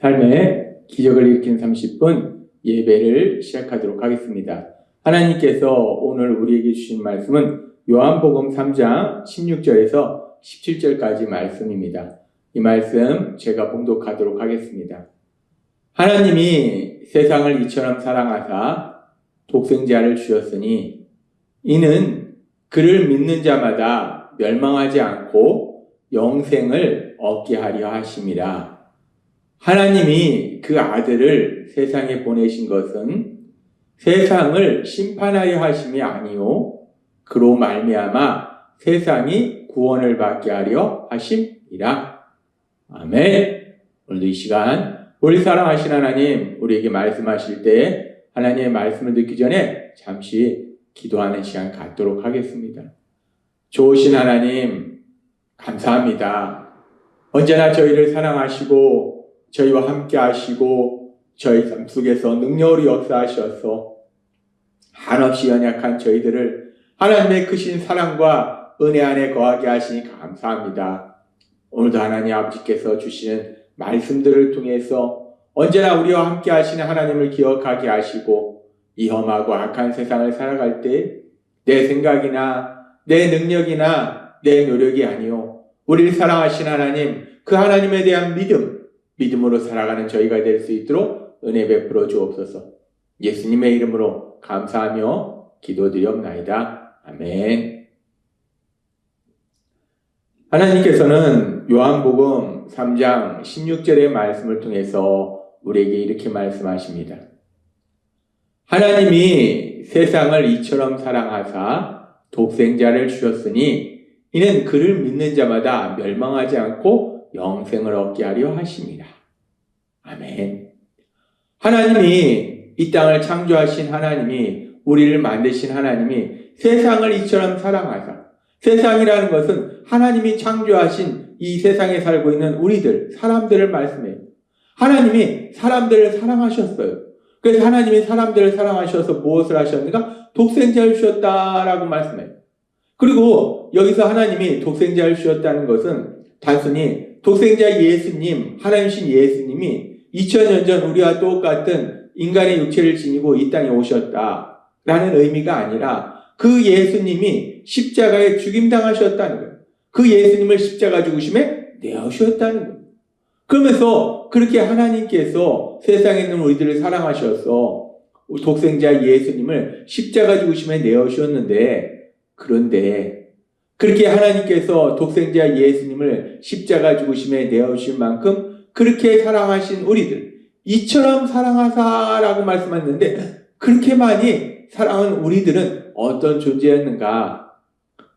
삶의 기적을 일으키는 30분 예배를 시작하도록 하겠습니다. 하나님께서 오늘 우리에게 주신 말씀은 요한복음 3장 16절에서 17절까지 말씀입니다. 이 말씀 제가 봉독하도록 하겠습니다. 하나님이 세상을 이처럼 사랑하사 독생자를 주셨으니 이는 그를 믿는 자마다 멸망하지 않고 영생을 얻게 하려 하심이라. 하나님이 그 아들을 세상에 보내신 것은 세상을 심판하려 하심이 아니요 그로 말미암아 세상이 구원을 받게 하려 하심이라. 아멘. 오늘도 이 시간 우리 사랑하신 하나님, 우리에게 말씀하실 때 하나님의 말씀을 듣기 전에 잠시 기도하는 시간 갖도록 하겠습니다. 좋으신 하나님, 감사합니다. 언제나 저희를 사랑하시고 저희와 함께 하시고 저희 삶 속에서 능력으로 역사하셔서 한없이 연약한 저희들을 하나님의 크신 사랑과 은혜 안에 거하게 하시니 감사합니다. 오늘도 하나님 아버지께서 주시는 말씀들을 통해서 언제나 우리와 함께 하시는 하나님을 기억하게 하시고 이 험하고 악한 세상을 살아갈 때 내 생각이나 내 능력이나 내 노력이 아니요 우리를 사랑하신 하나님, 그 하나님에 대한 믿음으로 살아가는 저희가 될 수 있도록 은혜 베풀어 주옵소서. 예수님의 이름으로 감사하며 기도드리옵나이다. 아멘. 하나님께서는 요한복음 3장 16절의 말씀을 통해서 우리에게 이렇게 말씀하십니다. 하나님이 세상을 이처럼 사랑하사 독생자를 주셨으니 이는 그를 믿는 자마다 멸망하지 않고 영생을 얻게 하려 하심이라. 아멘. 하나님이 이 땅을 창조하신 하나님이, 우리를 만드신 하나님이 세상을 이처럼 사랑하사, 세상이라는 것은 하나님이 창조하신 이 세상에 살고 있는 우리들, 사람들을 말씀해요. 하나님이 사람들을 사랑하셨어요. 그래서 하나님이 사람들을 사랑하셔서 무엇을 하셨는가? 독생자를 주셨다라고 말씀해요. 그리고 여기서 하나님이 독생자를 주셨다는 것은 단순히 독생자 예수님, 하나님이신 예수님이 2000년 전 우리와 똑같은 인간의 육체를 지니고 이 땅에 오셨다라는 의미가 아니라 그 예수님이 십자가에 죽임당하셨다는 거예요. 그 예수님을 십자가 죽으심에 내어주셨다는 거예요. 그러면서 그렇게 하나님께서 세상에 있는 우리들을 사랑하셔서 독생자 예수님을 십자가 죽으심에 내어주셨는데, 그런데 그렇게 하나님께서 독생자 예수님을 십자가 죽으심에 내어주신 만큼 그렇게 사랑하신 우리들, 이처럼 사랑하사라고 말씀하셨는데 그렇게 많이 사랑한 우리들은 어떤 존재였는가?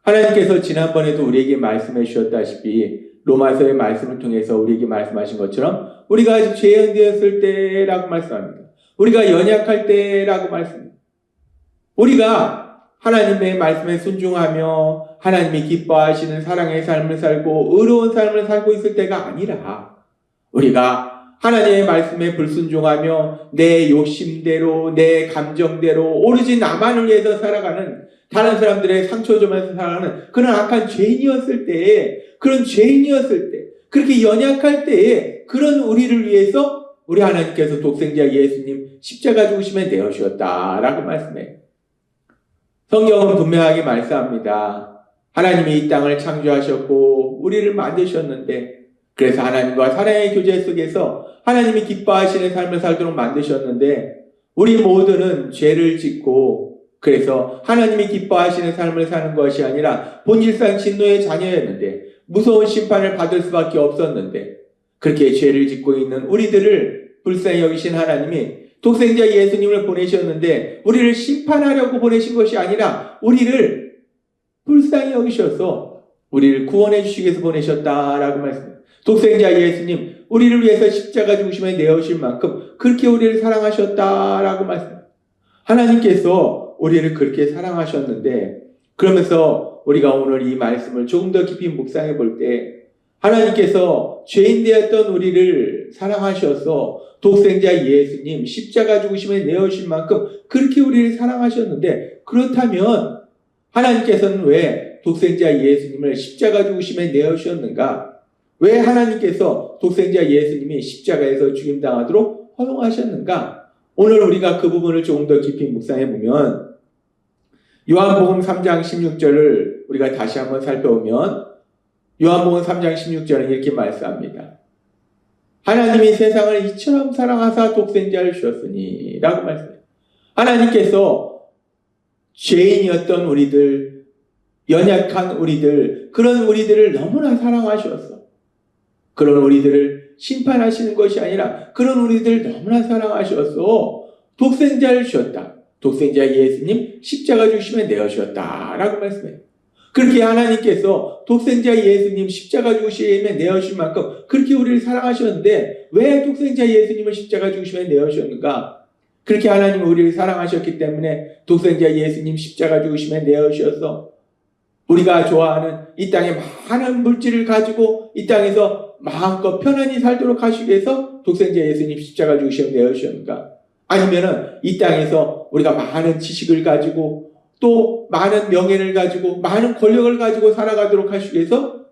하나님께서 지난번에도 우리에게 말씀해 주셨다시피 로마서의 말씀을 통해서 우리에게 말씀하신 것처럼 우리가 아직 죄인 되었을 때라고 말씀합니다. 우리가 연약할 때라고 말씀합니다. 우리가 하나님의 말씀에 순종하며 하나님이 기뻐하시는 사랑의 삶을 살고 의로운 삶을 살고 있을 때가 아니라 우리가 하나님의 말씀에 불순종하며 내 욕심대로, 내 감정대로 오로지 나만을 위해서 살아가는, 다른 사람들의 상처 주면서 살아가는 그런 악한 죄인이었을 때에, 그런 죄인이었을 때, 그렇게 연약할 때에 그런 우리를 위해서 우리 하나님께서 독생자 예수님 십자가 죽으심에 내어주셨다라고 말씀해요. 성경은 분명하게 말씀합니다. 하나님이 이 땅을 창조하셨고 우리를 만드셨는데, 그래서 하나님과 사랑의 교제 속에서 하나님이 기뻐하시는 삶을 살도록 만드셨는데 우리 모두는 죄를 짓고 그래서 하나님이 기뻐하시는 삶을 사는 것이 아니라 본질상 진노의 자녀였는데 무서운 심판을 받을 수밖에 없었는데, 그렇게 죄를 짓고 있는 우리들을 불쌍히 여기신 하나님이 독생자 예수님을 보내셨는데 우리를 심판하려고 보내신 것이 아니라 우리를 불쌍히 여기셔서 우리를 구원해 주시기 위해서 보내셨다라고 말씀합니다. 독생자 예수님, 우리를 위해서 십자가 죽으심에 내어주실 만큼 그렇게 우리를 사랑하셨다라고 말씀합니다. 하나님께서 우리를 그렇게 사랑하셨는데, 그러면서 우리가 오늘 이 말씀을 조금 더 깊이 묵상해 볼 때 하나님께서 죄인 되었던 우리를 사랑하셔서 독생자 예수님 십자가 죽으심에 내어주신 만큼 그렇게 우리를 사랑하셨는데, 그렇다면 하나님께서는 왜 독생자 예수님을 십자가 죽으심에 내어주셨는가? 왜 하나님께서 독생자 예수님이 십자가에서 죽임당하도록 허용하셨는가? 오늘 우리가 그 부분을 조금 더 깊이 묵상해 보면 요한복음 3장 16절을 우리가 다시 한번 살펴보면 요한복음 3장 16절은 이렇게 말씀합니다. 하나님이 세상을 이처럼 사랑하사 독생자를 주셨으니 라고 말씀해요. 하나님께서 죄인이었던 우리들, 연약한 우리들, 그런 우리들을 너무나 사랑하셨어. 그런 우리들을 심판하시는 것이 아니라 그런 우리들을 너무나 사랑하셔서 독생자를 주셨다. 독생자 예수님 십자가 죽으심에 내어주셨다 라고 말씀해요. 그렇게 하나님께서 독생자 예수님 십자가 죽으심에 내어주신 만큼 그렇게 우리를 사랑하셨는데 왜 독생자 예수님을 십자가 죽으심에 내어주셨는가? 그렇게 하나님이 우리를 사랑하셨기 때문에 독생자 예수님 십자가 죽으심에 내어주셔서 우리가 좋아하는 이 땅의 많은 물질을 가지고 이 땅에서 마음껏 편안히 살도록 하시기 위해서 독생자 예수님 십자가 죽으심에 내어주셨는가? 아니면은 이 땅에서 우리가 많은 지식을 가지고 또 많은 명예를 가지고 많은 권력을 가지고 살아가도록 하시기 위해서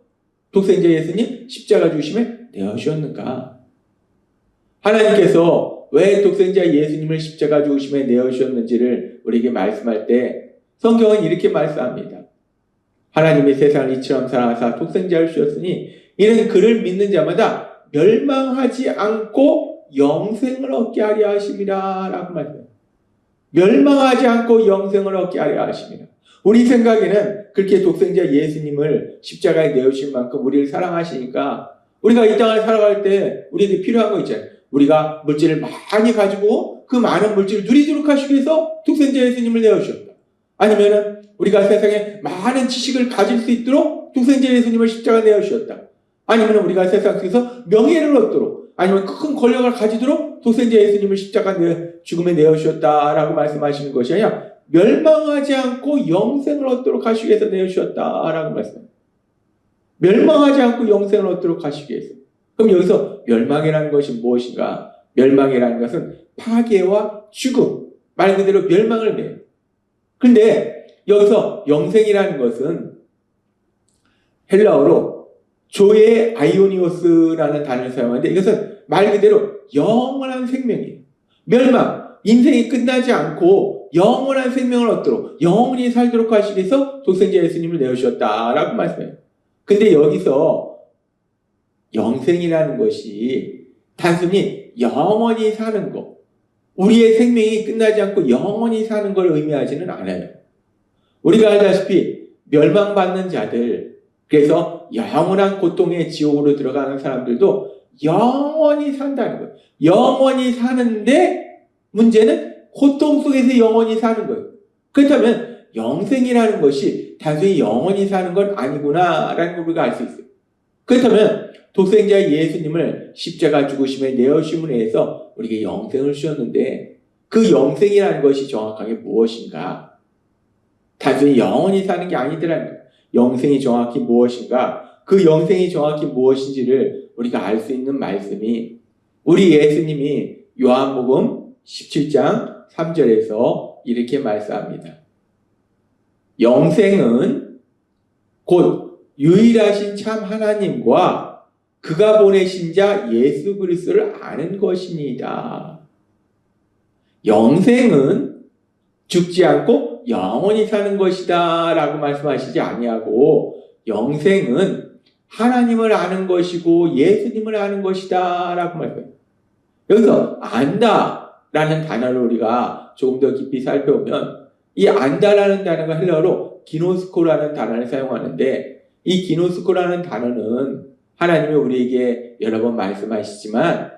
독생자 예수님 십자가 죽으심에 내어주셨는가? 하나님께서 왜 독생자 예수님을 십자가 죽으심에 내어주셨는지를 우리에게 말씀할 때 성경은 이렇게 말씀합니다. 하나님이 세상을 이처럼 사랑하사 독생자를 주셨으니 이는 그를 믿는 자마다 멸망하지 않고 영생을 얻게 하려 하심이라 라고 말해요. 멸망하지 않고 영생을 얻게 하려 하심이라. 우리 생각에는 그렇게 독생자 예수님을 십자가에 내어주신 만큼 우리를 사랑하시니까 우리가 이 땅을 살아갈 때 우리에게 필요한 거 있잖아요. 우리가 물질을 많이 가지고 그 많은 물질을 누리도록 하시기 위해서 독생자 예수님을 내어주셨다. 아니면은 우리가 세상에 많은 지식을 가질 수 있도록 독생자 예수님을 십자가에 내어주셨다. 아니면 우리가 세상 속에서 명예를 얻도록 아니면 큰 권력을 가지도록 독생자 예수님을 십자가 죽음에 내어주셨다라고 말씀하시는 것이 아니라 멸망하지 않고 영생을 얻도록 하시기 위해서 내어주셨다라고 말씀합니다. 멸망하지 않고 영생을 얻도록 하시기 위해서. 그럼 여기서 멸망이라는 것이 무엇인가? 멸망이라는 것은 파괴와 죽음, 말 그대로 멸망을 내요. 그런데 여기서 영생이라는 것은 헬라어로 조에 아이오니오스라는 단어를 사용하는데 이것은 말 그대로 영원한 생명이에요. 멸망, 인생이 끝나지 않고 영원한 생명을 얻도록 영원히 살도록 하시기 위해서 독생자 예수님을 내어주셨다라고 말씀해요. 근데 여기서 영생이라는 것이 단순히 영원히 사는 것, 우리의 생명이 끝나지 않고 영원히 사는 걸 의미하지는 않아요. 우리가 알다시피 멸망받는 자들, 그래서 영원한 고통의 지옥으로 들어가는 사람들도 영원히 산다는 거예요. 영원히 사는데 문제는 고통 속에서 영원히 사는 거예요. 그렇다면 영생이라는 것이 단순히 영원히 사는 건 아니구나라는 걸 우리가 알 수 있어요. 그렇다면 독생자 예수님을 십자가 죽으심에 내어주심으로 해서 우리에게 영생을 주셨는데 그 영생이라는 것이 정확하게 무엇인가? 단순히 영원히 사는 게 아니더라는 거예요. 영생이 정확히 무엇인가? 그 영생이 정확히 무엇인지를 우리가 알 수 있는 말씀이 우리 예수님이 요한복음 17장 3절에서 이렇게 말씀합니다. 영생은 곧 유일하신 참 하나님과 그가 보내신 자 예수 그리스도를 아는 것입니다. 영생은 죽지 않고 영원히 사는 것이다 라고 말씀하시지 아니하고 영생은 하나님을 아는 것이고 예수님을 아는 것이다 라고 말해요. 여기서 안다 라는 단어를 우리가 조금 더 깊이 살펴보면 이 안다라는 단어가 헬라어로 기노스코라는 단어를 사용하는데 이 기노스코라는 단어는 하나님이 우리에게 여러 번 말씀하시지만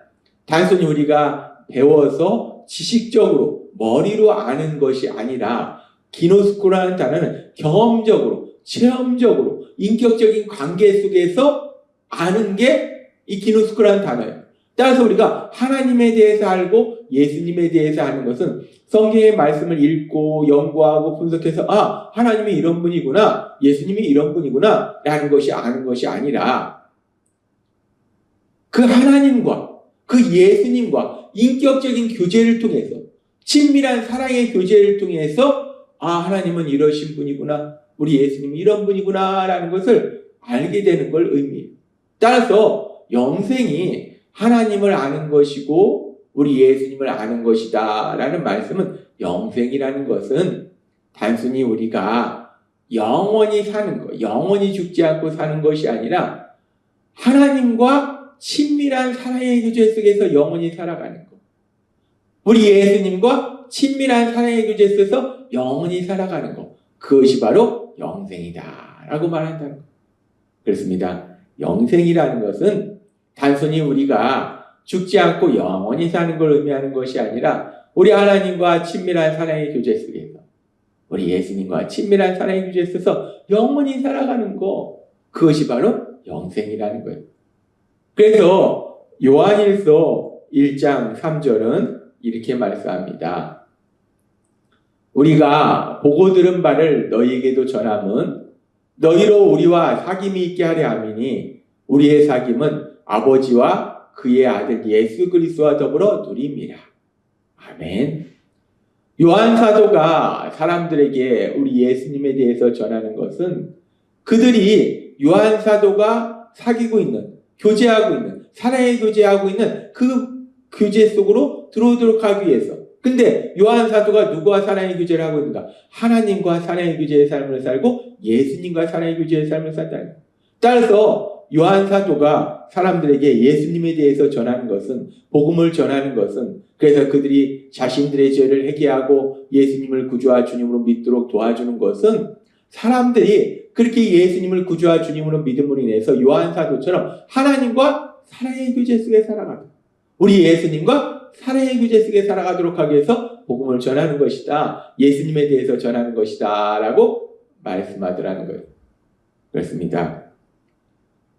단순히 우리가 배워서 지식적으로 머리로 아는 것이 아니라 기노스코라는 단어는 경험적으로 체험적으로 인격적인 관계 속에서 아는 게 이 기노스코라는 단어예요. 따라서 우리가 하나님에 대해서 알고 예수님에 대해서 아는 것은 성경의 말씀을 읽고 연구하고 분석해서 하나님이 이런 분이구나 예수님이 이런 분이구나 라는 것이 아는 것이 아니라 그 하나님과 그 예수님과 인격적인 교제를 통해서 친밀한 사랑의 교제를 통해서 하나님은 이러신 분이구나 우리 예수님이 이런 분이구나 라는 것을 알게 되는 걸 의미해요. 따라서 영생이 하나님을 아는 것이고 우리 예수님을 아는 것이다 라는 말씀은, 영생이라는 것은 단순히 우리가 영원히 사는 것, 영원히 죽지 않고 사는 것이 아니라 하나님과 친밀한 사랑의 교제 속에서 영원히 살아가는 것, 우리 예수님과 친밀한 사랑의 교제 속에서 영원히 살아가는 것, 그것이 바로 영생이다 라고 말한다는 것. 그렇습니다. 영생이라는 것은 단순히 우리가 죽지 않고 영원히 사는 걸 의미하는 것이 아니라 우리 하나님과 친밀한 사랑의 교제 속에서, 우리 예수님과 친밀한 사랑의 교제 속에서 영원히 살아가는 것, 그것이 바로 영생이라는 거예요. 그래서 요한일서 1장 3절은 이렇게 말씀합니다. 우리가 보고 들은 바를 너희에게도 전함은 너희로 우리와 사귐이 있게 하려 함이니 우리의 사귐은 아버지와 그의 아들 예수 그리스도와 더불어 누림이라. 아멘. 요한 사도가 사람들에게 우리 예수님에 대해서 전하는 것은 그들이 요한 사도가 사귀고 있는, 교제하고 있는, 사랑의 교제하고 있는 그 교제 속으로 들어오도록 하기 위해서. 근데 요한 사도가 누구와 사랑의 교제를 하고 있는가? 하나님과 사랑의 교제의 삶을 살고 예수님과 사랑의 교제의 삶을 산다는 거예요. 따라서 요한 사도가 사람들에게 예수님에 대해서 전하는 것은, 복음을 전하는 것은, 그래서 그들이 자신들의 죄를 회개하고 예수님을 구주와 주님으로 믿도록 도와주는 것은, 사람들이 그렇게 예수님을 구주와 주님으로 믿음으로 인해서 요한 사도처럼 하나님과 사랑의 교제 속에 살아가고 우리 예수님과 사랑의 교제 속에 살아가도록 하기 위해서 복음을 전하는 것이다, 예수님에 대해서 전하는 것이다 라고 말씀하더라는 거예요. 그렇습니다.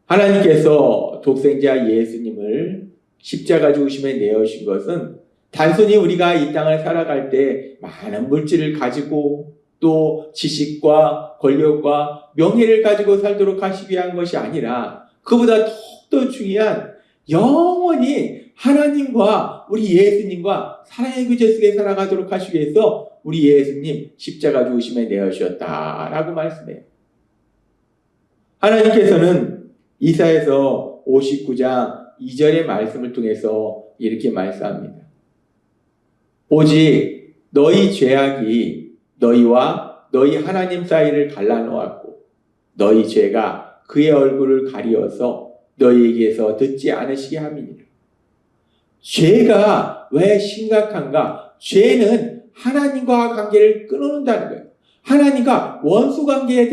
하나님께서 독생자 예수님을 십자가 죽으심에 내어주신 것은 단순히 우리가 이 땅을 살아갈 때 많은 물질을 가지고 또 지식과 권력과 명예를 가지고 살도록 하시기 위한 것이 아니라, 그보다 더욱더 중요한 영원히 하나님과 우리 예수님과 사랑의 교제 속에 살아가도록 하시기 위해서 우리 예수님 십자가 죽으심에 내어주셨다라고 말씀해요. 하나님께서는 이사야서 59장 2절의 말씀을 통해서 이렇게 말씀합니다. 오직 너희 죄악이 너희와 너희 하나님 사이를 갈라놓았고 너희 죄가 그의 얼굴을 가리어서 너희에게서 듣지 않으시게 함이니라. 죄가 왜 심각한가? 죄는 하나님과 관계를 끊어놓는다는 거예요. 하나님과 원수 관계에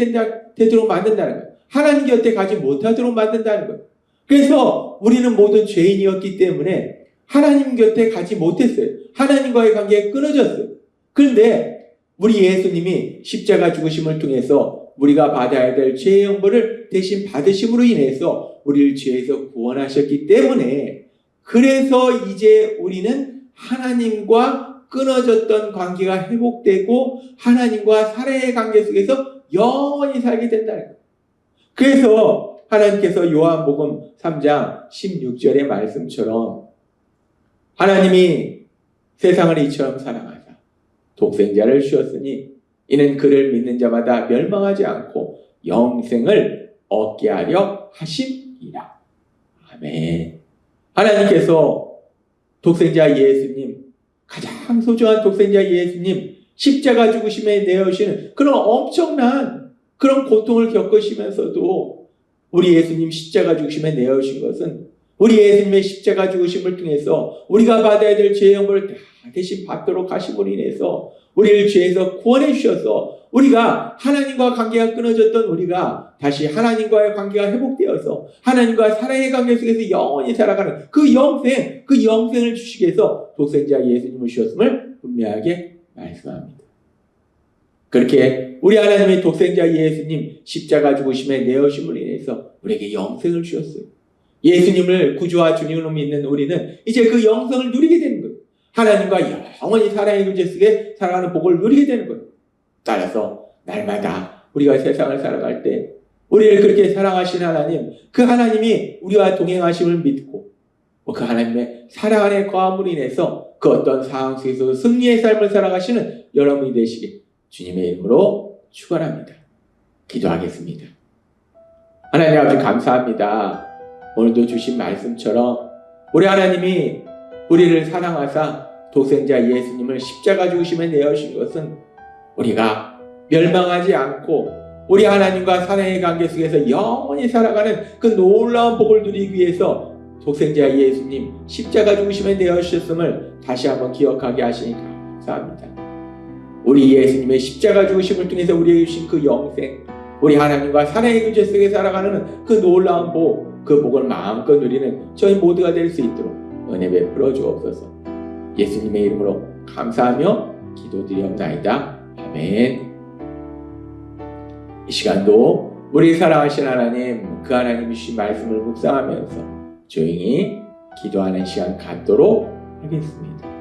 되도록 만든다는 거예요. 하나님 곁에 가지 못하도록 만든다는 거예요. 그래서 우리는 모든 죄인이었기 때문에 하나님 곁에 가지 못했어요. 하나님과의 관계가 끊어졌어요. 그런데 우리 예수님이 십자가 죽으심을 통해서 우리가 받아야 될 죄의 형벌을 대신 받으심으로 인해서 우리를 죄에서 구원하셨기 때문에, 그래서 이제 우리는 하나님과 끊어졌던 관계가 회복되고 하나님과 사랑의 관계 속에서 영원히 살게 된다는 거예요. 그래서 하나님께서 요한복음 3장 16절의 말씀처럼 하나님이 세상을 이처럼 사랑하사 독생자를 주셨으니 이는 그를 믿는 자마다 멸망하지 않고 영생을 얻게 하려 하심이라. 아멘. 하나님께서 독생자 예수님, 가장 소중한 독생자 예수님 십자가 죽으심에 내어주시는 그런 엄청난 그런 고통을 겪으시면서도 우리 예수님 십자가 죽으심에 내어주신 것은 우리 예수님의 십자가 죽으심을 통해서 우리가 받아야 될 죄의 형벌을 다 대신 받도록 하심으로 인해서 우리를 죄에서 구원해 주셔서 우리가 하나님과 관계가 끊어졌던 우리가 다시 하나님과의 관계가 회복되어서 하나님과 사랑의 관계 속에서 영원히 살아가는 그 영생을 주시기 위해서 독생자 예수님을 주셨음을 분명하게 말씀합니다. 그렇게 우리 하나님의 독생자 예수님 십자가 죽으심에 내어심을 인해서 우리에게 영생을 주셨어요. 예수님을 구주와 주님으로 믿는 우리는 이제 그 영생을 누리게 되는 거예요. 하나님과 영원히 사랑의 교제 속에 살아가는 복을 누리게 되는 거예요. 따라서 날마다 우리가 세상을 살아갈 때 우리를 그렇게 사랑하신 하나님, 그 하나님이 우리와 동행하심을 믿고 그 하나님의 사랑 안에 거함으로 인해서 그 어떤 상황 속에서 승리의 삶을 살아가시는 여러분이 되시길 주님의 이름으로 축원합니다. 기도하겠습니다. 하나님 아버지 감사합니다. 오늘도 주신 말씀처럼 우리 하나님이 우리를 사랑하사 독생자 예수님을 십자가 죽으심에 내어주신 것은 우리가 멸망하지 않고 우리 하나님과 사랑의 관계 속에서 영원히 살아가는 그 놀라운 복을 누리기 위해서 독생자 예수님 십자가 죽으심에 내어주셨음을 다시 한번 기억하게 하시니 감사합니다. 우리 예수님의 십자가 죽으심을 통해서 우리에게 주신 그 영생, 우리 하나님과 사랑의 교제 속에 살아가는 그 놀라운 복, 그 복을 마음껏 누리는 저희 모두가 될 수 있도록 은혜 베풀어 주옵소서. 예수님의 이름으로 감사하며 기도드리옵나이다. 아멘. 이 시간도 우리 사랑하신 하나님, 그 하나님이 주신 말씀을 묵상하면서 조용히 기도하는 시간 갖도록 하겠습니다.